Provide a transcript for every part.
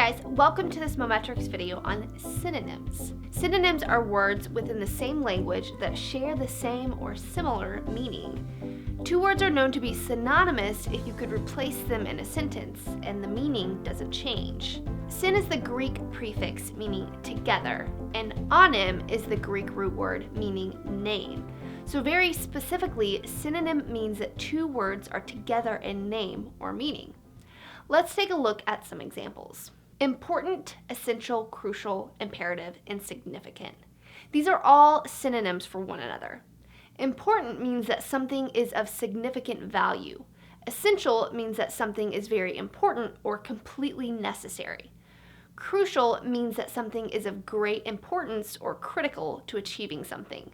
guys, welcome to this Mometrix video on synonyms. Synonyms are words within the same language that share the same or similar meaning. Two words are known to be synonymous if you could replace them in a sentence and the meaning doesn't change. Syn is the Greek prefix meaning together, and onym is the Greek root word meaning name. So very specifically, synonym means that two words are together in name or meaning. Let's take a look at some examples. Important, essential, crucial, imperative, and significant. These are all synonyms for one another. Important means that something is of significant value. Essential means that something is very important or completely necessary. Crucial means that something is of great importance or critical to achieving something.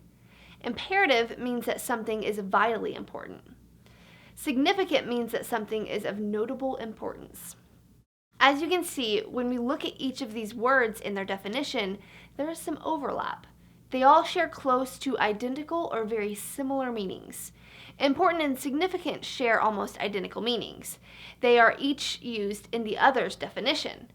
Imperative means that something is vitally important. Significant means that something is of notable importance. As you can see, when we look at each of these words in their definition, there is some overlap. They all share close to identical or very similar meanings. Important and significant share almost identical meanings. They are each used in the other's definition.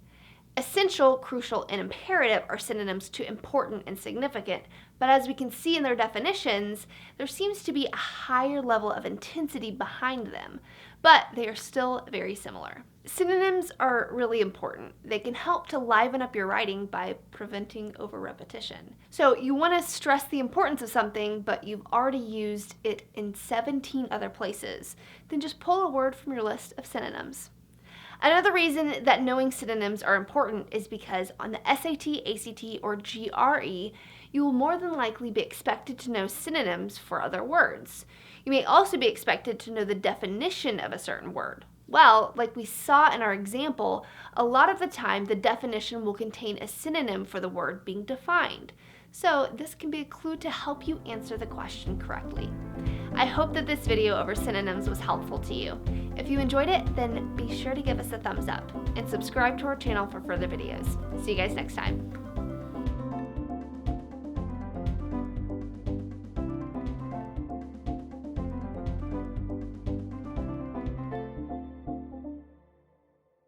Essential, crucial, and imperative are synonyms to important and significant, but as we can see in their definitions, there seems to be a higher level of intensity behind them, but they are still very similar. Synonyms are really important. They can help to liven up your writing by preventing over-repetition. So you want to stress the importance of something, but you've already used it in 17 other places. Then just pull a word from your list of synonyms. Another reason that knowing synonyms are important is because on the SAT, ACT, or GRE, you will more than likely be expected to know synonyms for other words. You may also be expected to know the definition of a certain word. Well, like we saw in our example, a lot of the time the definition will contain a synonym for the word being defined. So this can be a clue to help you answer the question correctly. I hope that this video over synonyms was helpful to you. If you enjoyed it, then be sure to give us a thumbs up and subscribe to our channel for further videos. See you guys next time.